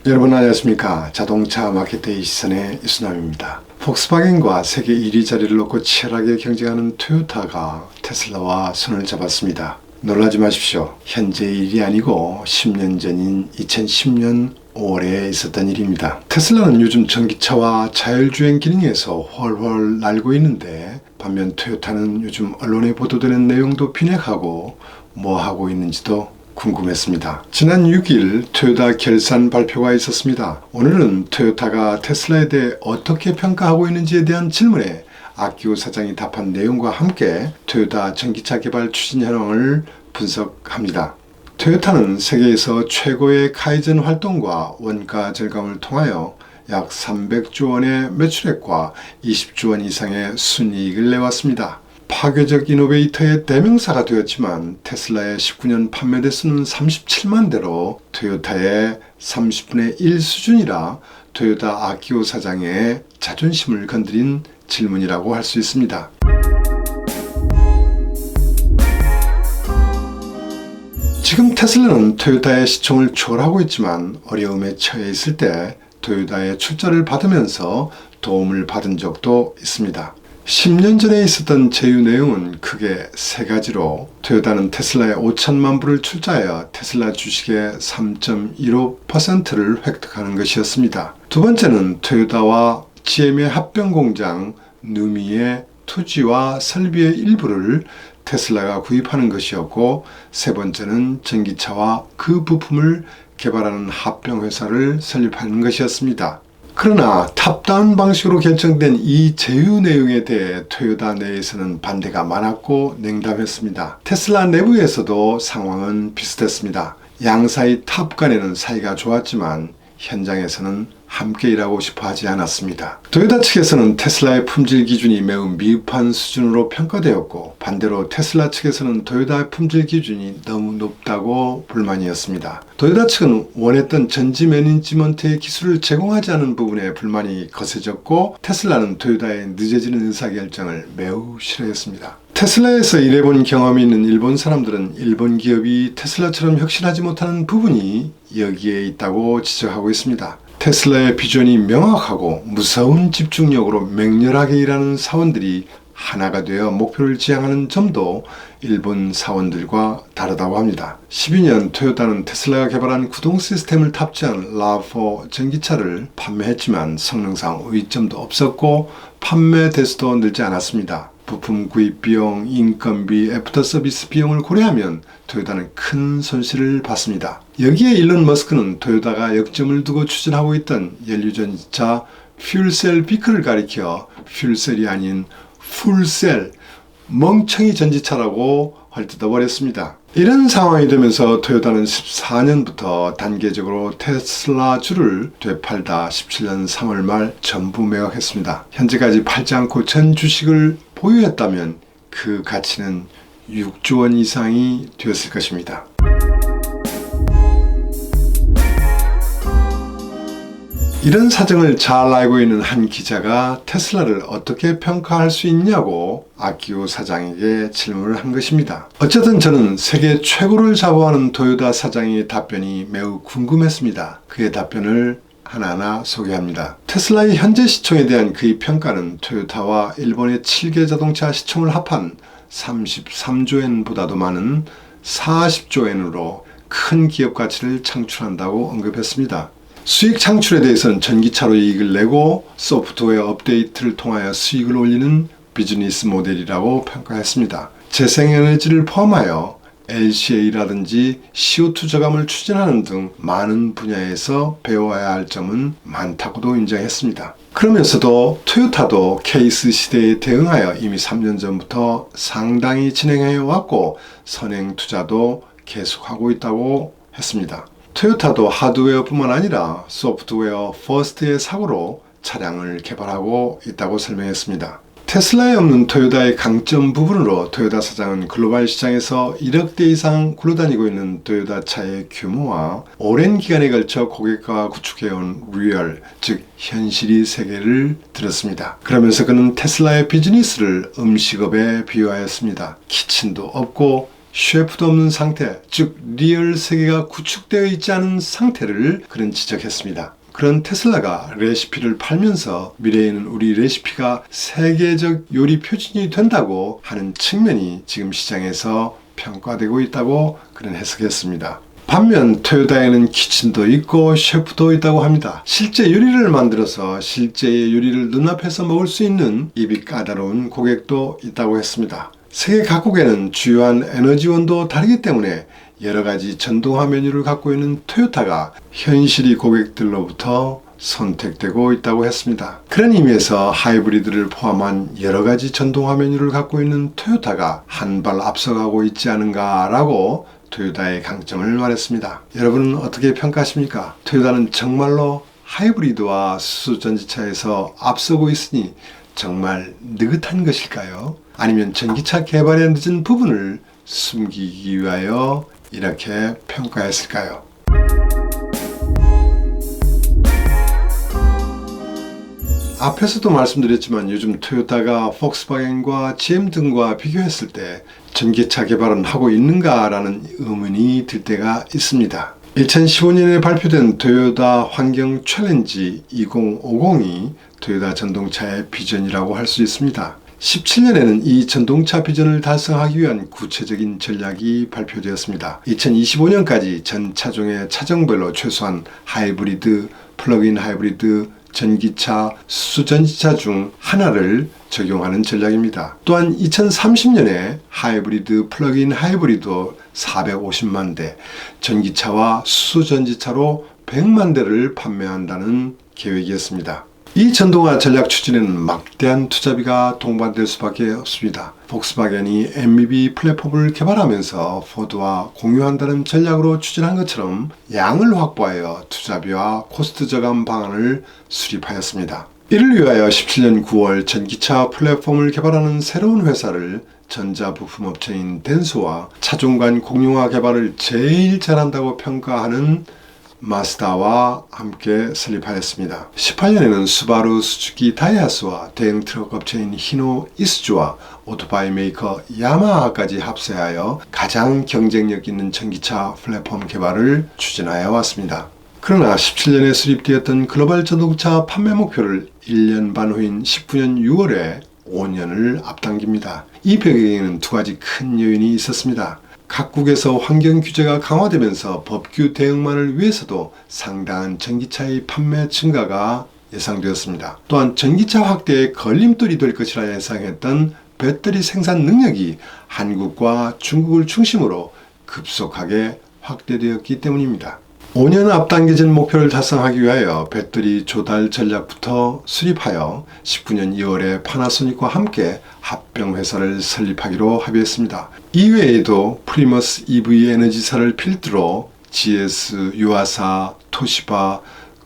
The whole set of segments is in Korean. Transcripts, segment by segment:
여러분 안녕하십니까. 자동차 마켓데이 시선의 이수남입니다. 폭스바겐과 세계 1위 자리를 놓고 치열하게 경쟁하는 토요타가 테슬라와 손을 잡았습니다. 놀라지 마십시오. 현재의 일이 아니고 10년 전인 2010년 5월에 있었던 일입니다. 테슬라는 요즘 전기차와 자율주행 기능에서 훨훨 날고 있는데, 반면 토요타는 요즘 언론에 보도되는 내용도 빈약하고 뭐 하고 있는지도 궁금했습니다. 지난 6일 토요타 결산 발표가 있었습니다. 오늘은 토요타가 테슬라에 대해 어떻게 평가하고 있는지에 대한 질문에 아키오 사장이 답한 내용과 함께 토요타 전기차 개발 추진 현황을 분석합니다. 토요타는 세계에서 최고의 카이전 활동과 원가 절감을 통하여 약 300조 원의 매출액과 20조 원 이상의 순이익을 내왔습니다. 파괴적 이노베이터의 대명사가 되었지만 테슬라의 19년 판매 대수는 37만 대로 토요타의 30분의 1 수준이라 토요타 아키오 사장의 자존심을 건드린 질문이라고 할 수 있습니다. 지금 테슬라는 토요타의 시총을 초월하고 있지만 어려움에 처해 있을 때 토요타의 출자를 받으면서 도움을 받은 적도 있습니다. 10년 전에 있었던 제휴 내용은 크게 세 가지로, 토요타는 테슬라에 5천만 불을 출자하여 테슬라 주식의 3.15%를 획득하는 것이었습니다. 두 번째는 토요타와 GM의 합병 공장 누미의 토지와 설비의 일부를 테슬라가 구입하는 것이었고, 세 번째는 전기차와 그 부품을 개발하는 합병회사를 설립하는 것이었습니다. 그러나 탑다운 방식으로 결정된 이 제휴 내용에 대해 토요타 내에서는 반대가 많았고 냉담했습니다. 테슬라 내부에서도 상황은 비슷했습니다. 양사의 탑 간에는 사이가 좋았지만 현장에서는 함께 일하고 싶어 하지 않았습니다. 토요타 측에서는 테슬라의 품질 기준이 매우 미흡한 수준으로 평가되었고, 반대로 테슬라 측에서는 토요타의 품질 기준이 너무 높다고 불만이었습니다. 토요타 측은 원했던 전지 매니지먼트의 기술을 제공하지 않은 부분에 불만이 거세졌고, 테슬라는 토요타의 늦어지는 의사결정을 매우 싫어했습니다. 테슬라에서 일해본 경험이 있는 일본 사람들은 일본 기업이 테슬라처럼 혁신하지 못하는 부분이 여기에 있다고 지적하고 있습니다. 테슬라의 비전이 명확하고 무서운 집중력으로 맹렬하게 일하는 사원들이 하나가 되어 목표를 지향하는 점도 일본 사원들과 다르다고 합니다. 12년 토요타는 테슬라가 개발한 구동 시스템을 탑재한 RAV4 전기차를 판매했지만 성능상 의점도 없었고 판매 대수도 늘지 않았습니다. 부품 구입 비용, 인건비, 애프터 서비스 비용을 고려하면 토요타는 큰 손실을 봤습니다. 여기에 일론 머스크는 토요타가 역점을 두고 추진하고 있던 연료전지차 퓨얼셀 비클을 가리켜 퓨얼셀이 아닌 풀셀, 멍청이 전지차라고 헐뜯어버렸습니다. 이런 상황이 되면서 토요타는 14년부터 단계적으로 테슬라주를 되팔다 17년 3월 말 전부 매각했습니다. 현재까지 팔지 않고 전 주식을 보유했다면 그 가치는 6조 원 이상이 되었을 것입니다. 이런 사정을 잘 알고 있는 한 기자가 테슬라를 어떻게 평가할 수 있냐고 아키오 사장에게 질문을 한 것입니다. 어쨌든 저는 세계 최고를 자부하는 토요타 사장의 답변이 매우 궁금했습니다. 그의 답변을 하나하나 소개합니다. 테슬라의 현재 시총에 대한 그의 평가는 토요타와 일본의 7개 자동차 시총을 합한 33조 엔보다도 많은 40조 엔으로 큰 기업 가치를 창출한다고 언급했습니다. 수익 창출에 대해서는 전기차로 이익을 내고 소프트웨어 업데이트를 통하여 수익을 올리는 비즈니스 모델이라고 평가했습니다. 재생에너지를 포함하여 LCA라든지 CO2 저감을 추진하는 등 많은 분야에서 배워야 할 점은 많다고도 인정했습니다. 그러면서도 토요타도 케이스 시대에 대응하여 이미 3년 전부터 상당히 진행해 왔고 선행 투자도 계속하고 있다고 했습니다. 토요타도 하드웨어뿐만 아니라 소프트웨어 퍼스트의 사고로 차량을 개발하고 있다고 설명했습니다. 테슬라에 없는 토요타의 강점 부분으로 토요타 사장은 글로벌 시장에서 1억 대 이상 굴러다니고 있는 토요타 차의 규모와 오랜 기간에 걸쳐 고객과 구축해온 리얼, 즉 현실이 세계를 들었습니다. 그러면서 그는 테슬라의 비즈니스를 음식업에 비유하였습니다. 키친도 없고 셰프도 없는 상태, 즉 리얼 세계가 구축되어 있지 않은 상태를 그는 지적했습니다. 그런 테슬라가 레시피를 팔면서 미래에는 우리 레시피가 세계적 요리 표준이 된다고 하는 측면이 지금 시장에서 평가되고 있다고 그는 해석했습니다. 반면 토요타에는 키친도 있고 셰프도 있다고 합니다. 실제 요리를 만들어서 실제의 요리를 눈앞에서 먹을 수 있는 입이 까다로운 고객도 있다고 했습니다. 세계 각국에는 주요한 에너지원도 다르기 때문에 여러가지 전동화 메뉴를 갖고 있는 토요타가 현실이 고객들로부터 선택되고 있다고 했습니다. 그런 의미에서 하이브리드를 포함한 여러가지 전동화 메뉴를 갖고 있는 토요타가 한 발 앞서가고 있지 않은가라고 토요타의 강점을 말했습니다. 여러분은 어떻게 평가하십니까? 토요타는 정말로 하이브리드와 수소전지차에서 앞서고 있으니 정말 느긋한 것일까요? 아니면 전기차 개발에 늦은 부분을 숨기기 위하여 이렇게 평가했을까요? 앞에서도 말씀드렸지만 요즘 토요타가 폭스바겐과 GM 등과 비교했을 때 전기차 개발은 하고 있는가라는 의문이 들 때가 있습니다. 2015년에 발표된 토요타 환경 챌린지 2050이 토요타 전동차의 비전이라고 할 수 있습니다. 17년에는 이 전동차 비전을 달성하기 위한 구체적인 전략이 발표되었습니다. 2025년까지 전 차종의 차종별로 최소한 하이브리드, 플러그인 하이브리드, 전기차, 수소전지차 중 하나를 적용하는 전략입니다. 또한 2030년에 하이브리드, 플러그인 하이브리드 450만 대, 전기차와 수소전지차로 100만 대를 판매한다는 계획이었습니다. 이 전동화 전략 추진에는 막대한 투자비가 동반될 수밖에 없습니다. 폭스바겐이 MEB 플랫폼을 개발하면서 포드와 공유한다는 전략으로 추진한 것처럼 양을 확보하여 투자비와 코스트 저감 방안을 수립하였습니다. 이를 위하여 17년 9월 전기차 플랫폼을 개발하는 새로운 회사를 전자부품업체인 덴소와 차종 간 공용화 개발을 제일 잘한다고 평가하는 마스다와 함께 설립하였습니다. 18년에는 수바루, 수즈키, 다이하츠와 대형 트럭 업체인 히노, 이스주와 오토바이 메이커 야마하까지 합세하여 가장 경쟁력 있는 전기차 플랫폼 개발을 추진하여 왔습니다. 그러나 17년에 수립되었던 글로벌 자동차 판매 목표를 1년 반 후인 19년 6월에 5년을 앞당깁니다. 이 배경에는 두 가지 큰 요인이 있었습니다. 각국에서 환경 규제가 강화되면서 법규 대응만을 위해서도 상당한 전기차의 판매 증가가 예상되었습니다. 또한 전기차 확대에 걸림돌이 될 것이라 예상했던 배터리 생산 능력이 한국과 중국을 중심으로 급속하게 확대되었기 때문입니다. 5년 앞당겨진 목표를 달성하기 위하여 배터리 조달 전략부터 수립하여 19년 2월에 파나소닉과 함께 합병회사를 설립하기로 합의했습니다. 이외에도 프리머스 EV 에너지사를 필두로 GS, 유아사, 토시바,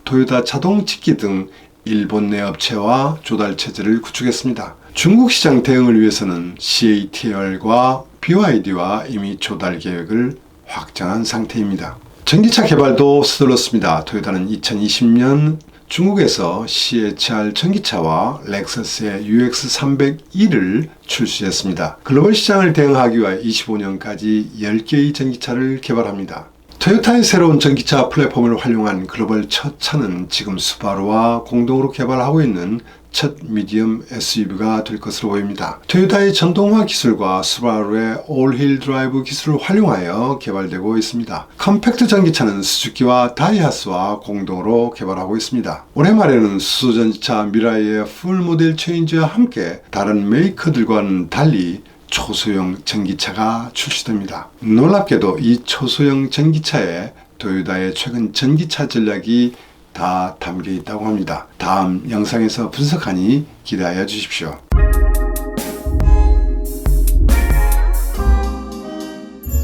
토요타 자동직기 등 일본 내 업체와 조달 체제를 구축했습니다. 중국 시장 대응을 위해서는 CATL과 BYD와 이미 조달 계획을 확정한 상태입니다. 전기차 개발도 서둘렀습니다. 토요타는 2020년 중국에서 CHR 전기차와 렉서스의 UX301을 출시했습니다. 글로벌 시장을 대응하기 위해 25년까지 10개의 전기차를 개발합니다. 토요타의 새로운 전기차 플랫폼을 활용한 글로벌 첫 차는 지금 수바루와 공동으로 개발하고 있는 첫 미디엄 SUV가 될 것으로 보입니다. 토요타의 전동화 기술과 수바루의 올힐 드라이브 기술을 활용하여 개발되고 있습니다. 컴팩트 전기차는 스즈키와 다이하츠와 공동으로 개발하고 있습니다. 올해 말에는 수소전지차 미라이의 풀 모델 체인지와 함께 다른 메이커들과는 달리 초소형 전기차가 출시됩니다. 놀랍게도 이 초소형 전기차에 토요타의 최근 전기차 전략이 다 담겨 있다고 합니다. 다음 영상에서 분석하니 기대하여 주십시오.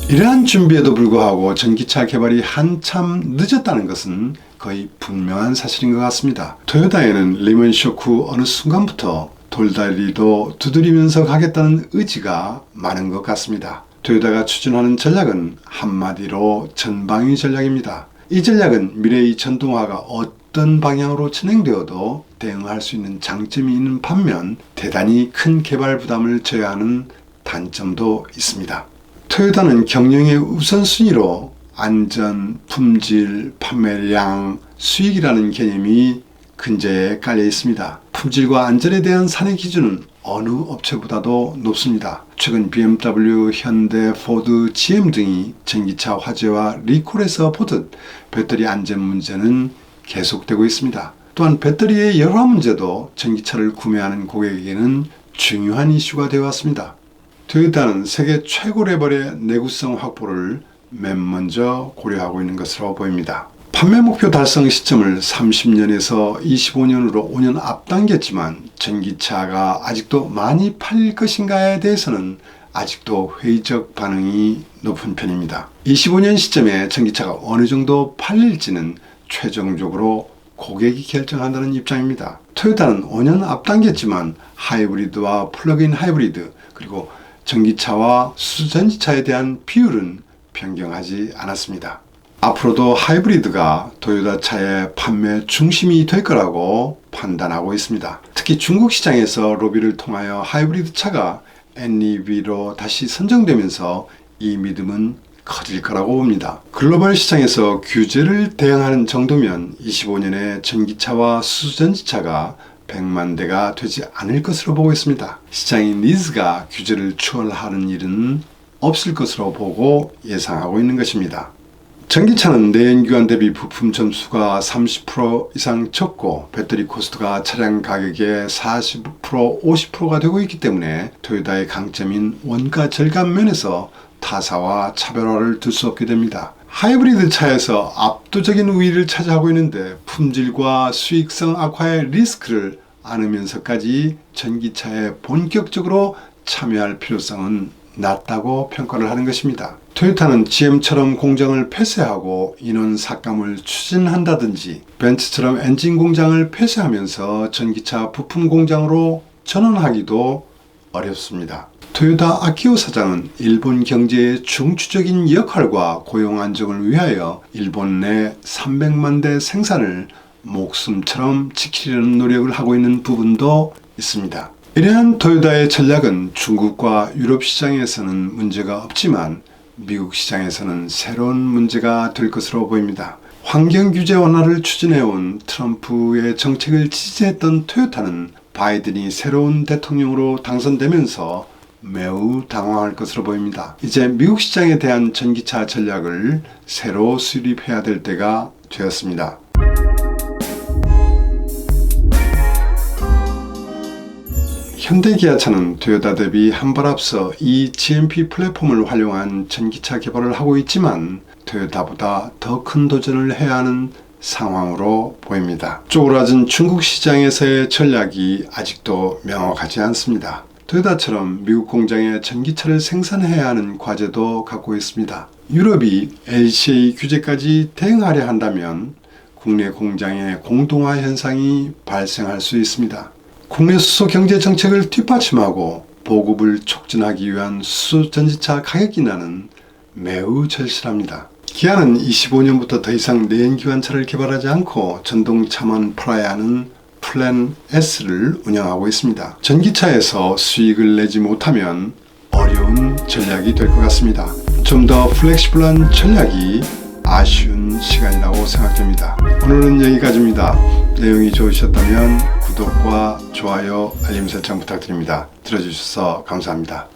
이러한 준비에도 불구하고 전기차 개발이 한참 늦었다는 것은 거의 분명한 사실인 것 같습니다. 토요타에는 리먼 쇼크 후 어느 순간부터 돌다리도 두드리면서 가겠다는 의지가 많은 것 같습니다. 토요타가 추진하는 전략은 한마디로 전방위 전략입니다. 이 전략은 미래의 전동화가 어떤 방향으로 진행되어도 대응할 수 있는 장점이 있는 반면 대단히 큰 개발 부담을 져야 하는 단점도 있습니다. 토요타는 경영의 우선순위로 안전, 품질, 판매량, 수익이라는 개념이 근저에 깔려 있습니다. 품질과 안전에 대한 사내 기준은 어느 업체보다도 높습니다. 최근 BMW, 현대, 포드, GM 등이 전기차 화재와 리콜에서 보듯 배터리 안전 문제는 계속되고 있습니다. 또한 배터리의 열화 문제도 전기차를 구매하는 고객에게는 중요한 이슈가 되어 왔습니다. 토요타는 세계 최고 레벨의 내구성 확보를 맨 먼저 고려하고 있는 것으로 보입니다. 판매 목표 달성 시점을 30년에서 25년으로 5년 앞당겼지만 전기차가 아직도 많이 팔릴 것인가에 대해서는 아직도 회의적 반응이 높은 편입니다. 25년 시점에 전기차가 어느 정도 팔릴지는 최종적으로 고객이 결정한다는 입장입니다. 토요타는 5년 앞당겼지만 하이브리드와 플러그인 하이브리드 그리고 전기차와 수전지차에 대한 비율은 변경하지 않았습니다. 앞으로도 하이브리드가 토요타 차의 판매 중심이 될 거라고 판단하고 있습니다. 특히 중국 시장에서 로비를 통하여 하이브리드 차가 NEV로 다시 선정되면서 이 믿음은 커질 거라고 봅니다. 글로벌 시장에서 규제를 대응하는 정도면 25년에 전기차와 수전지차가 100만 대가 되지 않을 것으로 보고 있습니다. 시장의 니즈가 규제를 추월하는 일은 없을 것으로 보고 예상하고 있는 것입니다. 전기차는 내연기관 대비 부품 점수가 30% 이상 적고 배터리 코스트가 차량 가격의 40%, 50%가 되고 있기 때문에 토요타의 강점인 원가 절감 면에서 타사와 차별화를 둘 수 없게 됩니다. 하이브리드 차에서 압도적인 우위를 차지하고 있는데 품질과 수익성 악화의 리스크를 안으면서까지 전기차에 본격적으로 참여할 필요성은 낮다고 평가를 하는 것입니다. 토요타는 GM처럼 공장을 폐쇄하고 인원 삭감을 추진한다든지 벤츠처럼 엔진 공장을 폐쇄하면서 전기차 부품 공장으로 전환하기도 어렵습니다. 토요타 아키오 사장은 일본 경제의 중추적인 역할과 고용 안정을 위하여 일본 내 300만 대 생산을 목숨처럼 지키려는 노력을 하고 있는 부분도 있습니다. 이러한 토요타의 전략은 중국과 유럽 시장에서는 문제가 없지만 미국 시장에서는 새로운 문제가 될 것으로 보입니다. 환경 규제 완화를 추진해온 트럼프의 정책을 지지했던 토요타는 바이든이 새로운 대통령으로 당선되면서 매우 당황할 것으로 보입니다. 이제 미국 시장에 대한 전기차 전략을 새로 수립해야 될 때가 되었습니다. 현대기아차는 토요타 대비 한 발 앞서 이 GMP 플랫폼을 활용한 전기차 개발을 하고 있지만 토요타보다 더 큰 도전을 해야 하는 상황으로 보입니다. 쪼그라진 중국 시장에서의 전략이 아직도 명확하지 않습니다. 토요타처럼 미국 공장에 전기차를 생산해야 하는 과제도 갖고 있습니다. 유럽이 LCA 규제까지 대응하려 한다면 국내 공장의 공동화 현상이 발생할 수 있습니다. 국내 수소 경제 정책을 뒷받침하고 보급을 촉진하기 위한 수소 전지차 가격 인하는 매우 절실합니다. 기아는 25년부터 더 이상 내연기관차를 개발하지 않고 전동차만 팔아야 하는 플랜 S를 운영하고 있습니다. 전기차에서 수익을 내지 못하면 어려운 전략이 될 것 같습니다. 좀 더 플렉시블한 전략이 아쉬운 시간이라고 생각됩니다. 오늘은 여기까지입니다. 내용이 좋으셨다면 구독과 좋아요, 알림 설정 부탁드립니다. 들어주셔서 감사합니다.